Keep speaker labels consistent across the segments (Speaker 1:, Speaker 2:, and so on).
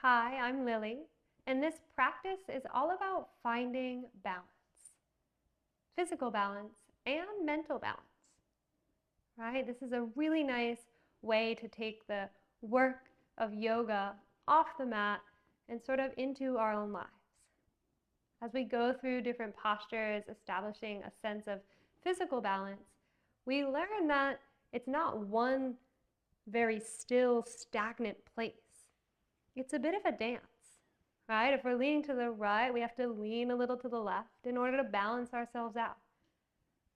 Speaker 1: Hi, I'm Lily, and this practice is all about finding balance, physical balance and mental balance, right? This is a really nice way to take the work of yoga off the mat and sort of into our own lives. As we go through different postures, establishing a sense of physical balance, we learn that it's not one very still, stagnant place. It's a bit of a dance, right? If we're leaning to the right, we have to lean a little to the left in order to balance ourselves out.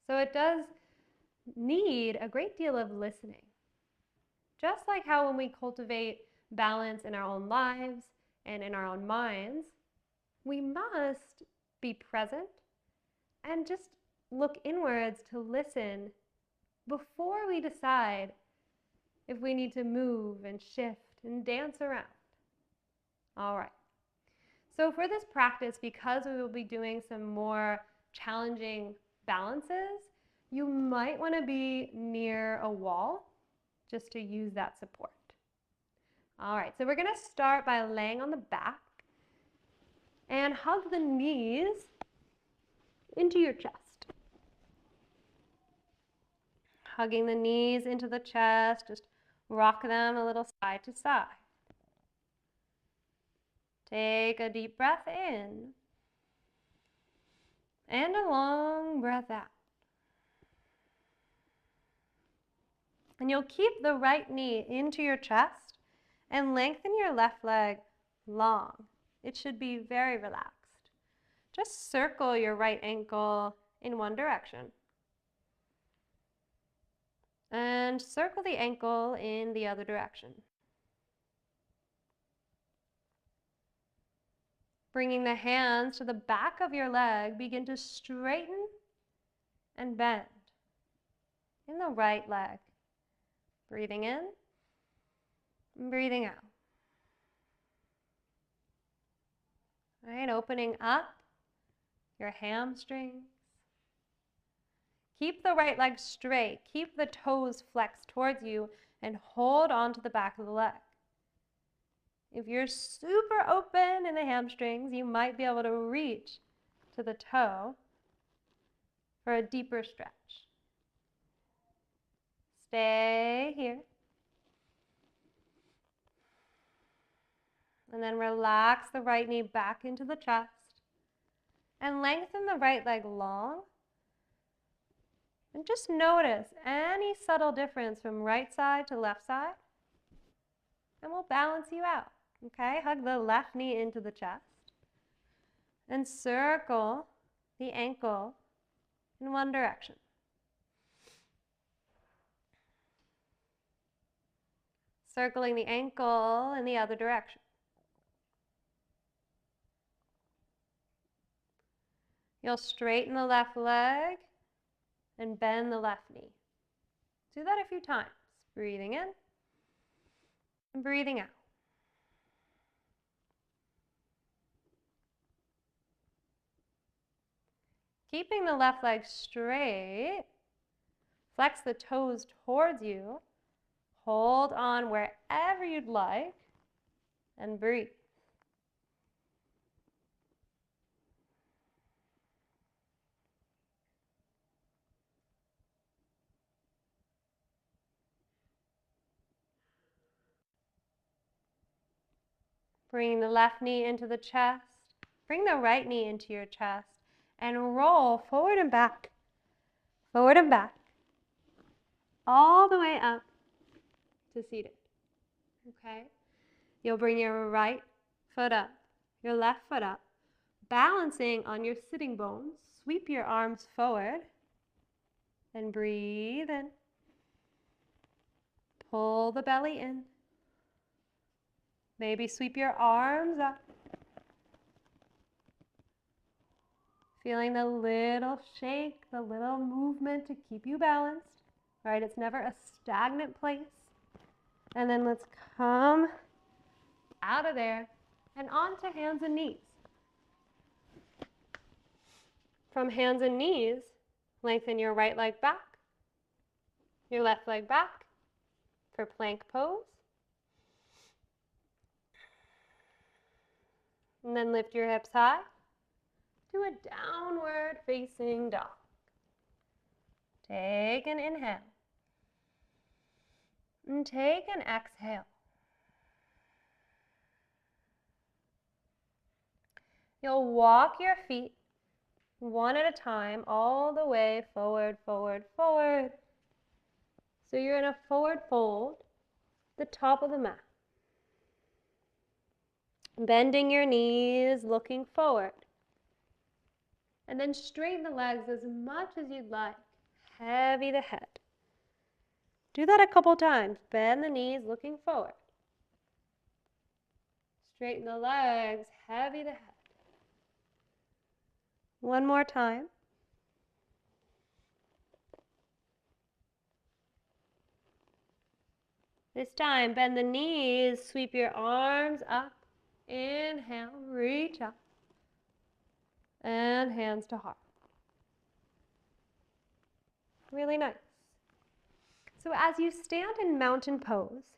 Speaker 1: So it does need a great deal of listening. Just like how when we cultivate balance in our own lives and in our own minds, we must be present and just look inwards to listen before we decide if we need to move and shift and dance around. All right. So for this practice, because we will be doing some more challenging balances, you might want to be near a wall just to use that support. All right, so we're going to start by laying on the back and hug the knees into your chest. Hugging the knees into the chest, just rock them a little side to side. Take a deep breath in and a long breath out. And you'll keep the right knee into your chest and lengthen your left leg long. It should be very relaxed. Just circle your right ankle in one direction. And circle the ankle in the other direction. Bringing the hands to the back of your leg, begin to straighten and bend in the right leg. Breathing in and breathing out. All right, opening up your hamstrings. Keep the right leg straight. Keep the toes flexed towards you and hold on to the back of the leg. If you're super open in the hamstrings, you might be able to reach to the toe for a deeper stretch. Stay here. And then relax the right knee back into the chest and lengthen the right leg long. And just notice any subtle difference from right side to left side, and we'll balance you out. Okay, hug the left knee into the chest and circle the ankle in one direction. Circling the ankle in the other direction. You'll straighten the left leg and bend the left knee. Do that a few times. Breathing in and breathing out. Keeping the left leg straight, flex the toes towards you, hold on wherever you'd like, and breathe. Bring the left knee into the chest, bring the right knee into your chest, and roll forward and back, all the way up to seated. Okay? You'll bring your right foot up, your left foot up, balancing on your sitting bones. Sweep your arms forward and breathe in. Pull the belly in. Maybe sweep your arms up. Feeling the little shake, the little movement to keep you balanced. All right, it's never a stagnant place. And then let's come out of there and onto hands and knees. From hands and knees, lengthen your right leg back, your left leg back for plank pose. And then lift your hips high to a downward facing dog. Take an inhale. And take an exhale. You'll walk your feet one at a time all the way forward, forward, forward. So you're in a forward fold, the top of the mat. Bending your knees, looking forward. And then straighten the legs as much as you'd like. Heavy the head. Do that a couple times. Bend the knees, looking forward. Straighten the legs, heavy the head. One more time. This time, bend the knees, sweep your arms up. Inhale, reach up. And hands to heart. Really nice. So as you stand in mountain pose,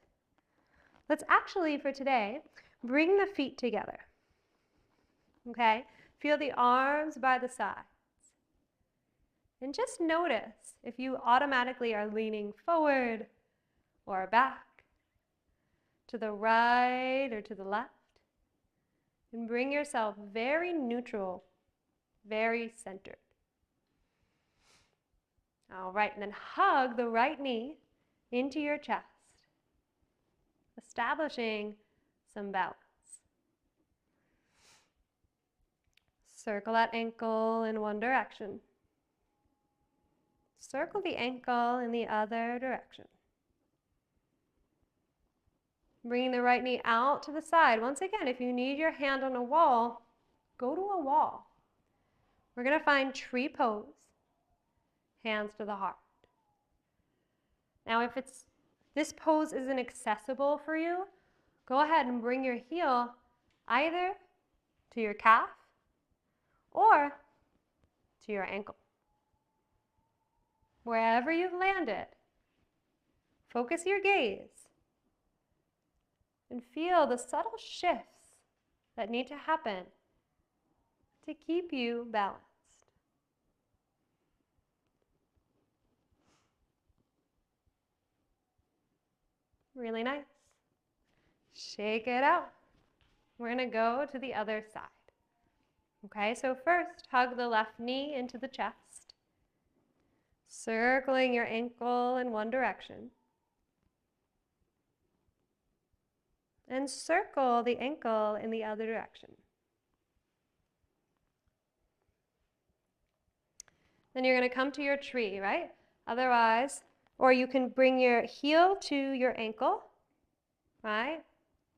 Speaker 1: let's actually, for today, bring the feet together. Okay? Feel the arms by the sides. And just notice if you automatically are leaning forward or back, to the right or to the left. And bring yourself very neutral, very centered. All right, and then hug the right knee into your chest, establishing some balance. Circle that ankle in one direction. Circle the ankle in the other direction. Bringing the right knee out to the side. Once again, if you need your hand on a wall, go to a wall. We're going to find tree pose, hands to the heart. Now, if this pose isn't accessible for you, go ahead and bring your heel either to your calf or to your ankle. Wherever you've landed, focus your gaze and feel the subtle shifts that need to happen to keep you balanced. Really nice. Shake it out. We're going to go to the other side. Okay, so first, hug the left knee into the chest, circling your ankle in one direction. And circle the ankle in the other direction. Then you're going to come to your tree, right? Otherwise, or you can bring your heel to your ankle, right?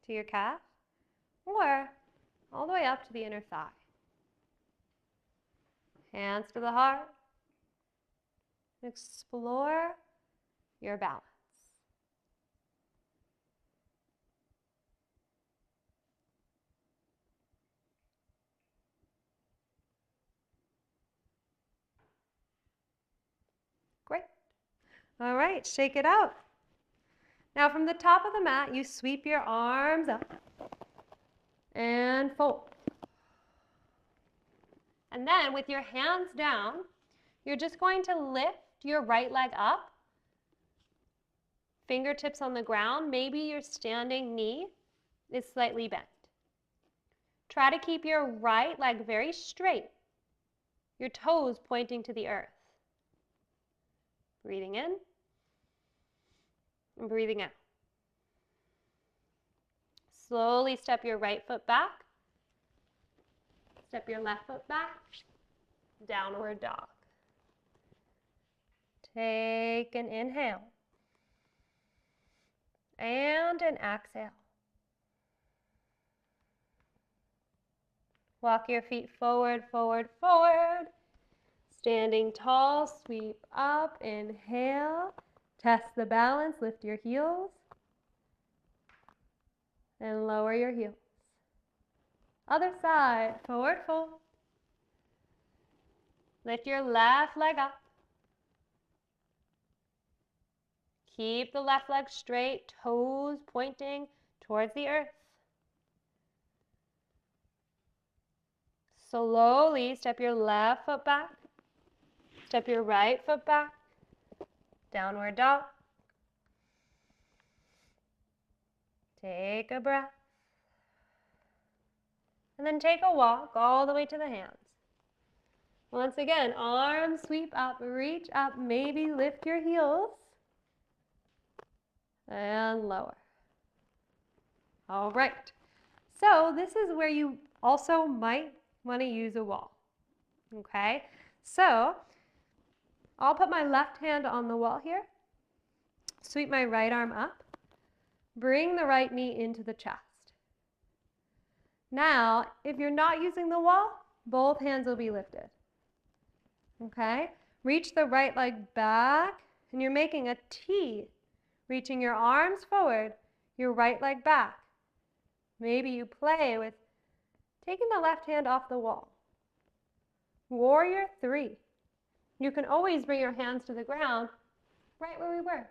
Speaker 1: To your calf, or all the way up to the inner thigh. Hands to the heart. Explore your balance. Great. All right, shake it out. Now from the top of the mat, you sweep your arms up and fold. And then with your hands down, you're just going to lift your right leg up, fingertips on the ground. Maybe your standing knee is slightly bent. Try to keep your right leg very straight, your toes pointing to the earth. Breathing in and breathing out. Slowly step your right foot back. Step your left foot back. Downward dog. Take an inhale and an exhale. Walk your feet forward, forward, forward. Standing tall, sweep up, inhale. Test the balance, lift your heels. And lower your heels. Other side, forward fold. Lift your left leg up. Keep the left leg straight, toes pointing towards the earth. slowly step your left foot back, step your right foot back, downward dog. Take a breath. And then take a walk all the way to the hands. Once again, arms sweep up, reach up, maybe lift your heels. And lower. All right. So this is where you also might want to use a wall. Okay? So I'll put my left hand on the wall here. Sweep my right arm up. Bring the right knee into the chest. Now, if you're not using the wall, both hands will be lifted. Okay? Reach the right leg back, and you're making a T. Reaching your arms forward, your right leg back. Maybe you play with taking the left hand off the wall. Warrior 3. You can always bring your hands to the ground right where we were.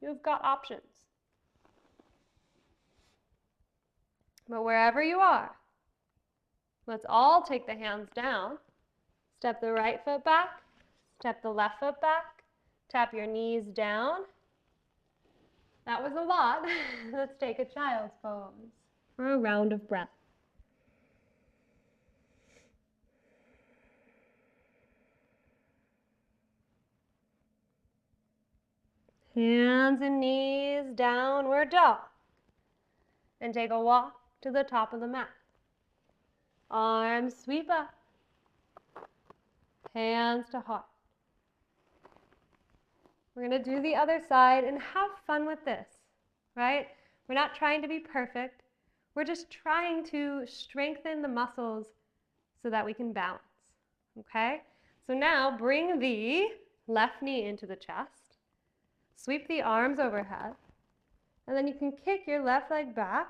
Speaker 1: You've got options. But wherever you are, let's all take the hands down. Step the right foot back, step the left foot back, tap your knees down. That was a lot. Let's take a child's pose for a round of breath. Hands and knees, downward dog. And take a walk to the top of the mat. Arms sweep up. Hands to heart. We're going to do the other side and have fun with this, right? We're not trying to be perfect. We're just trying to strengthen the muscles so that we can balance, okay? So now bring the left knee into the chest. Sweep the arms overhead. And then you can kick your left leg back,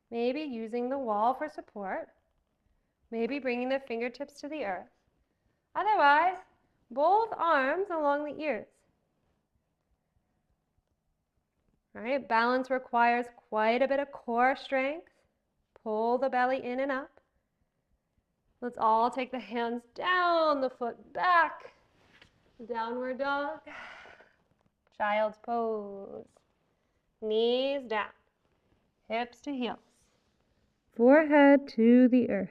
Speaker 1: maybe using the wall for support, maybe bringing the fingertips to the earth. Otherwise, both arms along the ears. All right, balance requires quite a bit of core strength. Pull the belly in and up. Let's all take the hands down, the foot back. Downward dog. Child's pose. Knees down. Hips to heels. Forehead to the earth.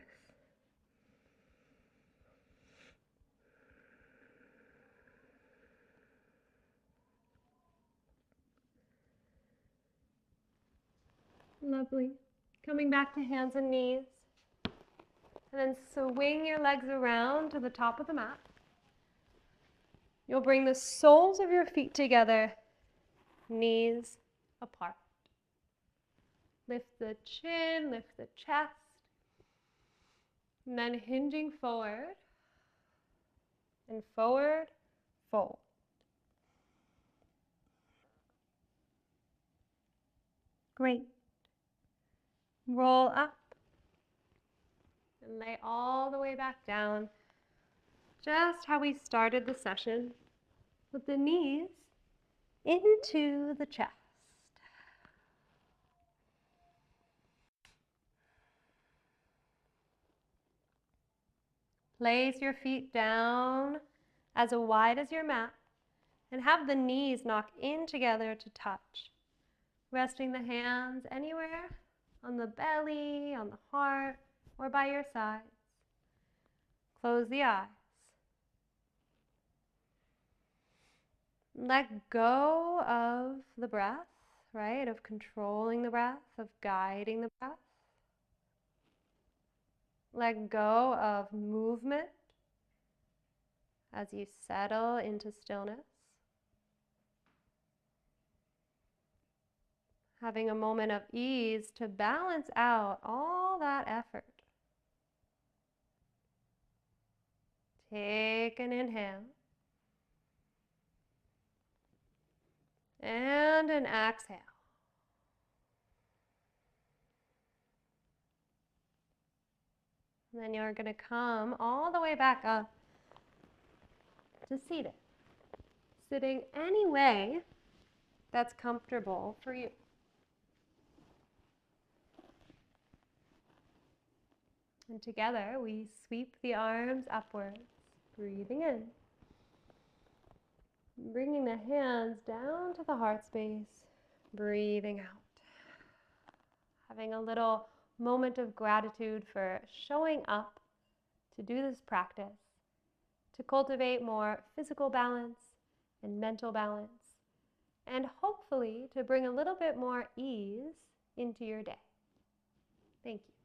Speaker 1: Lovely. Coming back to hands and knees. And then swing your legs around to the top of the mat. You'll bring the soles of your feet together, knees apart. Lift the chin, lift the chest, and then hinging forward, and forward, fold. Great. Roll up, and lay all the way back down, just how we started the session, with the knees into the chest. Place your feet down as wide as your mat and have the knees knock in together to touch. Resting the hands anywhere on the belly, on the heart, or by your sides. Close the eyes. Let go of the breath, right? Of controlling the breath, of guiding the breath. Let go of movement as you settle into stillness. Having a moment of ease to balance out all that effort. Take an inhale. And an exhale. And then you're going to come all the way back up to seated. Sitting any way that's comfortable for you. And together we sweep the arms upwards, breathing in. Bringing the hands down to the heart space, breathing out. Having a little moment of gratitude for showing up to do this practice, to cultivate more physical balance and mental balance, and hopefully to bring a little bit more ease into your day. Thank you.